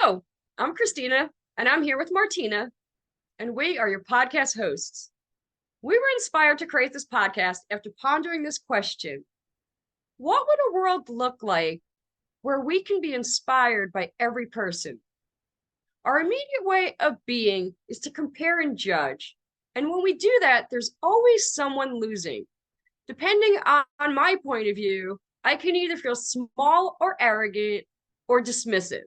Hello, I'm Christina, and I'm here with Martina, and we are your podcast hosts. We were inspired to create this podcast after pondering this question: what would a world look like where we can be inspired by every person? Our immediate way of being is to compare and judge. And when we do that, there's always someone losing. Depending on my point of view, I can either feel small or arrogant or dismissive.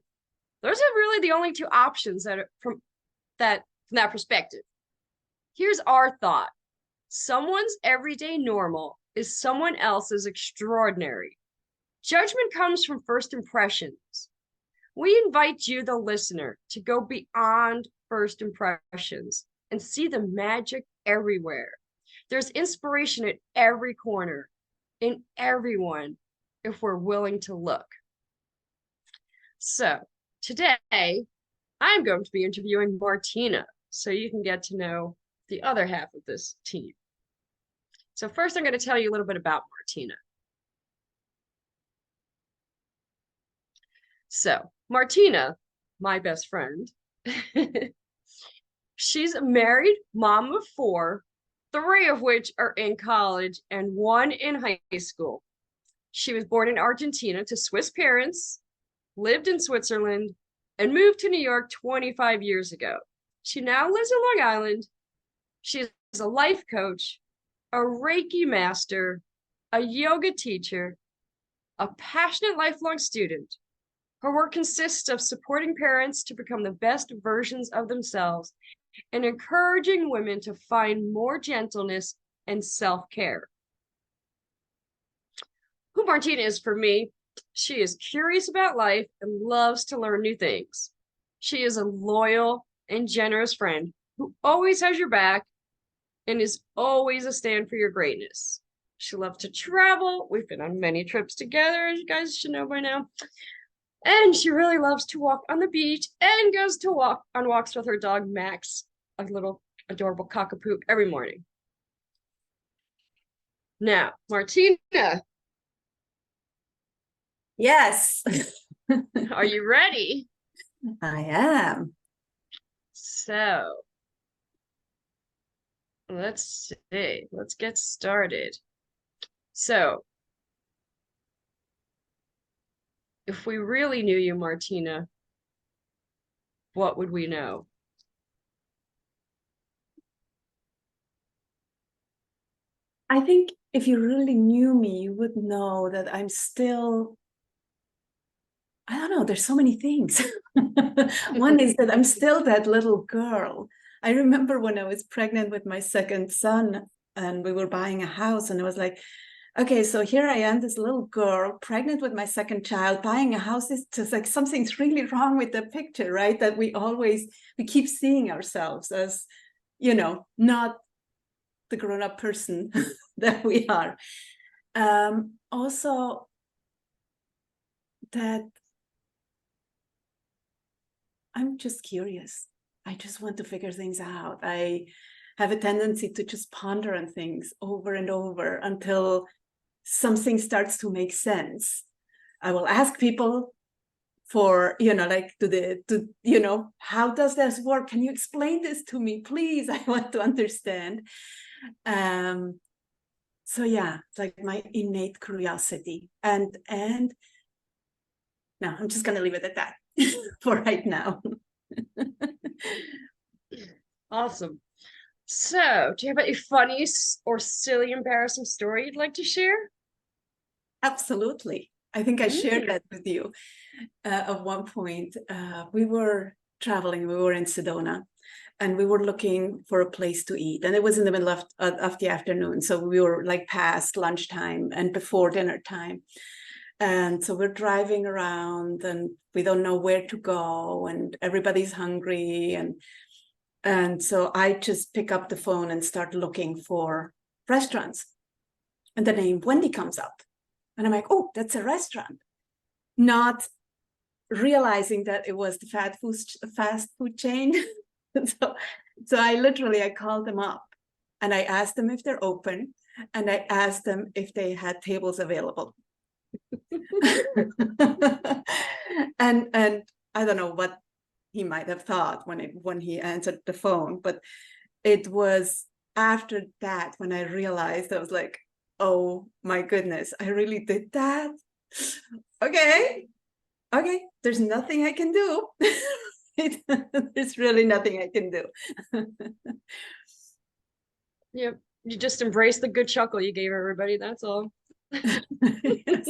Those are really the only two options that are from that perspective. Here's our thought: someone's everyday normal is someone else's extraordinary. Judgment comes from first impressions. We invite you, the listener, to go beyond first impressions and see the magic everywhere. There's inspiration at every corner, in everyone, if we're willing to look. So today, I'm going to be interviewing Martina, so you can get to know the other half of this team. So first, I'm going to tell you a little bit about Martina. So Martina, my best friend, she's a married mom of four, three of which are in college and one in high school. She was born in Argentina to Swiss parents, lived in Switzerland, and moved to New York 25 years ago. She now lives in Long Island. She is a life coach, a reiki master, a yoga teacher, a passionate lifelong student. Her work consists of supporting parents to become the best versions of themselves and encouraging women to find more gentleness and self-care. Who Martina is for me: she is curious about life and loves to learn new things. She is a loyal and generous friend who always has your back and is always a stand for your greatness. She loves to travel. We've been on many trips together, as you guys should know by now. And she really loves to walk on the beach and goes to walk on walks with her dog, Max, a little adorable cockapoo, every morning. Now, Martina. Yes. Are you ready? I am. So, let's see. Let's get started. So, if we really knew you, Martina, what would we know? I think if you really knew me, you would know that I'm still, I don't know, there's so many things. One is that I'm still that little girl. I remember when I was pregnant with my second son and we were buying a house, and I was like, okay, so here I am, this little girl, pregnant with my second child, buying a house. Is just like something's really wrong with the picture, right? That we keep seeing ourselves as, not the grown-up person that we are. Also, that I'm just curious. I just want to figure things out. I have a tendency to just ponder on things over and over until something starts to make sense. I will ask people for, how does this work? Can you explain this to me, please? I want to understand. So yeah, it's like my innate curiosity. And no, I'm just going to leave it at that for right now. Awesome. So, do you have a funny or silly, embarrassing story you'd like to share? Absolutely. I think I shared that with you at one point. We were traveling, we were in Sedona, and we were looking for a place to eat. And it was in the middle of the afternoon. So we were like past lunchtime and before dinner time. And so we're driving around and we don't know where to go and everybody's hungry. And so I just pick up the phone and start looking for restaurants. And the name Wendy comes up. And I'm like, oh, that's a restaurant. Not realizing that it was the fast food chain. So I called them up and I asked them if they're open. And I asked them if they had tables available. and I don't know what he might have thought when he answered the phone. But it was after that when I realized, I was like, oh my goodness, I really did that. Okay, there's nothing I can do. There's really nothing I can do. Yep. You just embrace the good chuckle you gave everybody. That's all. Yes.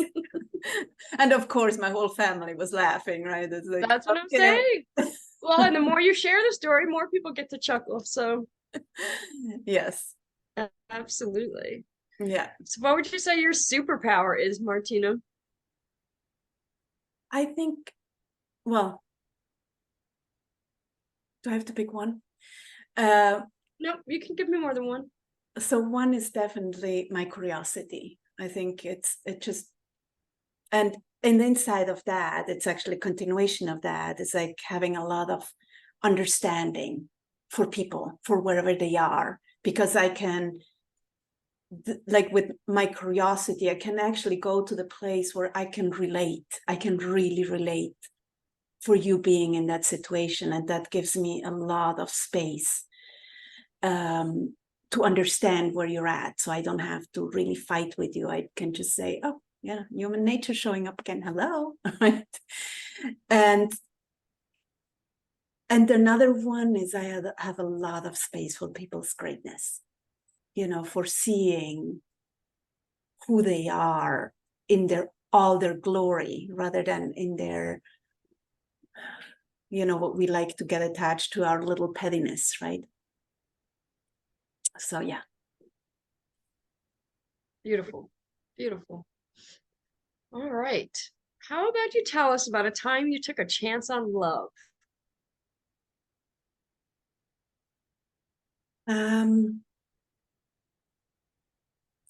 And of course, my whole family was laughing, right? It's like, That's what I'm saying. Well, and the more you share the story, more people get to chuckle. So, yes. absolutely. Yeah. So, what would you say your superpower is, Martina? I think, well, do I have to pick one? No, you can give me more than one. So one is definitely my curiosity. I think it just, and inside of that, it's actually a continuation of that. It's like having a lot of understanding for people, for wherever they are, because I can, like with my curiosity, I can actually go to the place where I can relate. I can really relate for you being in that situation. And that gives me a lot of space to understand where you're at. So I don't have to really fight with you. I can just say, oh, yeah, human nature showing up again. Hello. Right. And another one is I have a lot of space for people's greatness, for seeing who they are in all their glory, rather than in their, what we like to get attached to, our little pettiness, right? So yeah. Beautiful. Beautiful. All right. How about you tell us about a time you took a chance on love?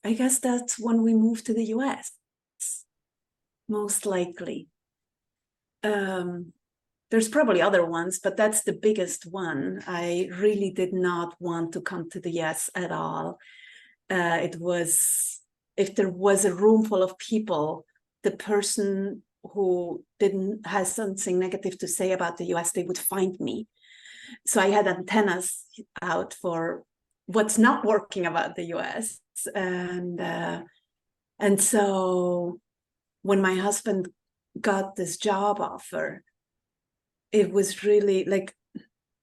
I guess that's when we moved to the US, most likely. There's probably other ones, but that's the biggest one. I really did not want to come to the US at all. It was, if there was a room full of people, the person who didn't has something negative to say about the US, they would find me. So I had antennas out for what's not working about the US. And so when my husband got this job offer, it was really like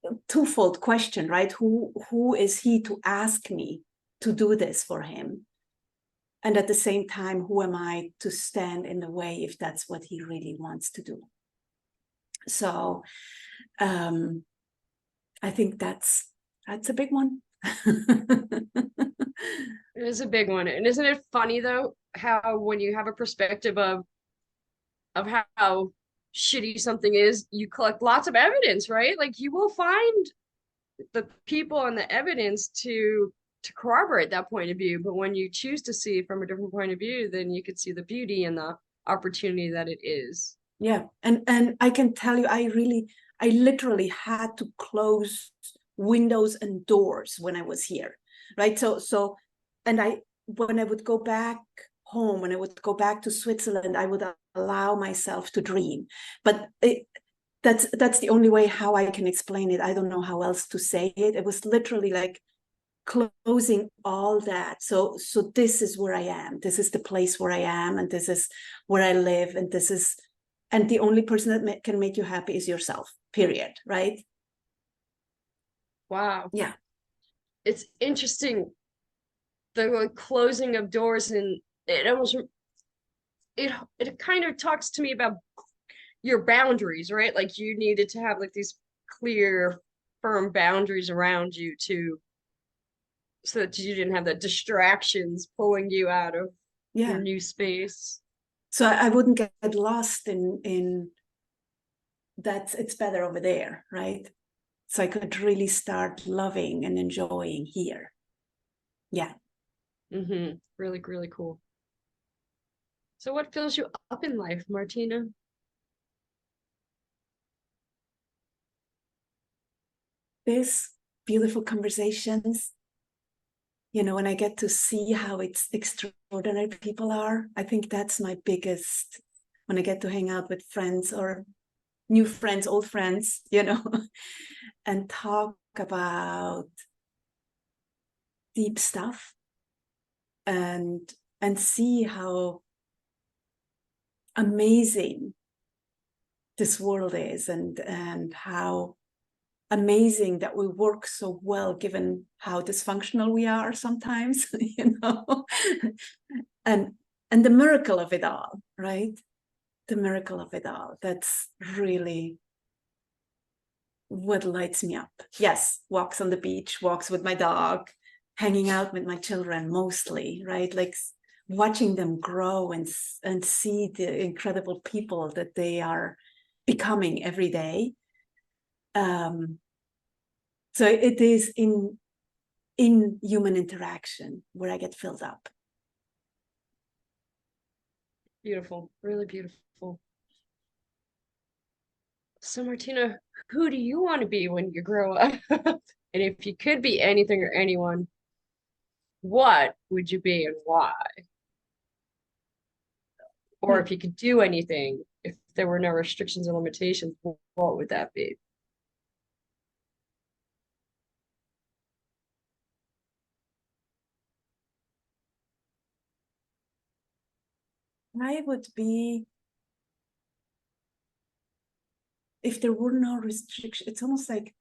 a twofold question, right? Who is he to ask me to do this for him? And at the same time, who am I to stand in the way if that's what he really wants to do? So I think that's a big one. It is a big one. And isn't it funny though, how when you have a perspective of how shitty something is, you collect lots of evidence, right? Like you will find the people and the evidence to corroborate that point of view. But when you choose to see from a different point of view, then you can see the beauty and the opportunity that it is. Yeah. And I can tell you, I literally had to close windows and doors when I was here. Right. So and when I would go back home, when I would go back to Switzerland, I would allow myself to dream. But that's the only way how I can explain it. I don't know how else to say it. It was literally like closing all that. So this is where I am. This is the place where I am, and this is where I live, and the only person that can make you happy is yourself. Period. Right? Wow. Yeah. It's interesting, the like, closing of doors, and it almost it kind of talks to me about your boundaries, right? Like you needed to have like these clear, firm boundaries around you to so that you didn't have the distractions pulling you out of your Yeah. new space. So I wouldn't get lost in that. It's better over there, right? So I could really start loving and enjoying here. Yeah. Mm-hmm. Really, really cool. So what fills you up in life, Martina? These beautiful conversations, when I get to see how extraordinary people are, I think that's my biggest, when I get to hang out with friends or new friends, old friends, you know, and talk about deep stuff and see how amazing this world is, and how amazing that we work so well given how dysfunctional we are sometimes, you know, and the miracle of it all, right? The miracle of it all. That's really what lights me up. Yes, walks on the beach, walks with my dog, hanging out with my children mostly, right? Like watching them grow and see the incredible people that they are becoming every day. So it is in human interaction where I get filled up. Beautiful, really beautiful. So Martina, who do you want to be when you grow up? And if you could be anything or anyone, what would you be and why? Or if you could do anything, if there were no restrictions or limitations, what would that be? I would be, if there were no restriction, it's almost like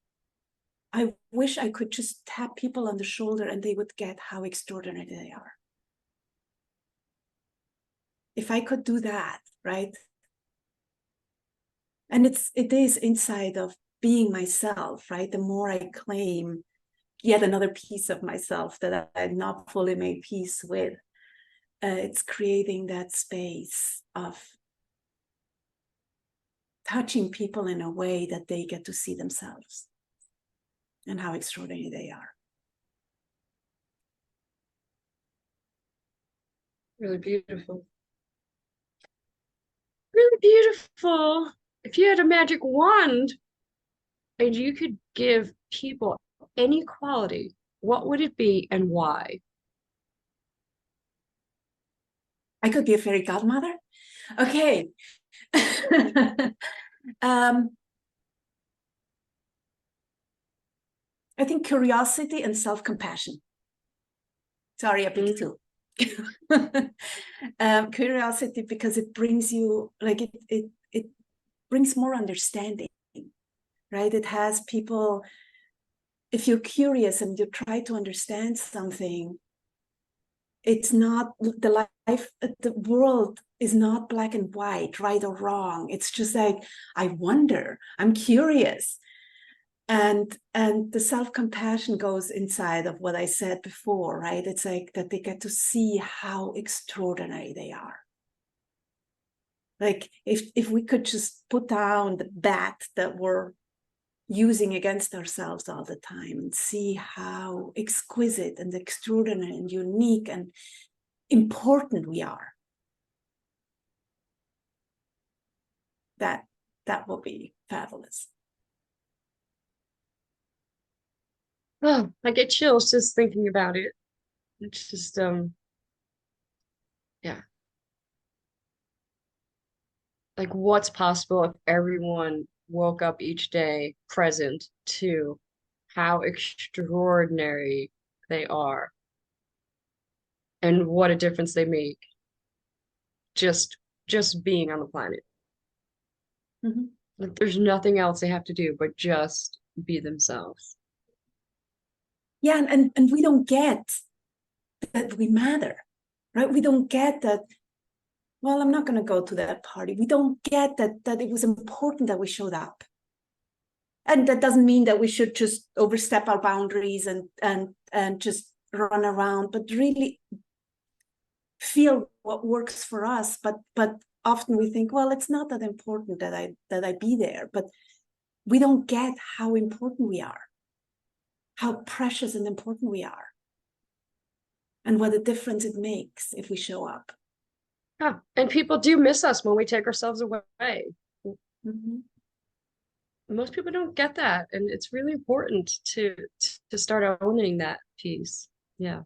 I wish I could just tap people on the shoulder and they would get how extraordinary they are. If I could do that, right? And it is inside of being myself, right? The more I claim yet another piece of myself that I'm not fully made peace with, it's creating that space of touching people in a way that they get to see themselves and how extraordinary they are. Really beautiful. Really beautiful. If you had a magic wand and you could give people any quality, what would it be and why? I could be a fairy godmother. Okay. I think curiosity and self-compassion. Sorry, I picked two. Curiosity, because it brings you, like, it brings more understanding, right? It has people, if you're curious and you try to understand something, it's not the life, the world is not black and white, right or wrong. It's just like, I wonder, I'm curious. And the self-compassion goes inside of what I said before, right? It's like that they get to see how extraordinary they are. Like if we could just put down the bat that we're using against ourselves all the time and see how exquisite and extraordinary and unique and important we are, that will be fabulous. Oh, I get chills just thinking about it. It's just yeah. Like what's possible if everyone woke up each day present to how extraordinary they are and what a difference they make just being on the planet. Mm-hmm. Like there's nothing else they have to do but just be themselves. Yeah, and we don't get that we matter, right? We don't get that, well, I'm not going to go to that party. We don't get that it was important that we showed up. And that doesn't mean that we should just overstep our boundaries and just run around, but really feel what works for us. But often we think, well, it's not that important that I be there, but we don't get how important we are, how precious and important we are, and what a difference it makes if we show up. Yeah. And people do miss us when we take ourselves away. Mm-hmm. Most people don't get that, and it's really important to start owning that piece. Yeah.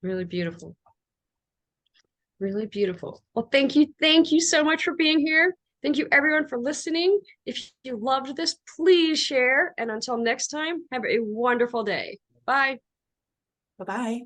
Really beautiful. Really beautiful. Well, thank you so much for being here. Thank you everyone for listening. If you loved this, please share. And until next time, have a wonderful day. Bye. Bye-bye.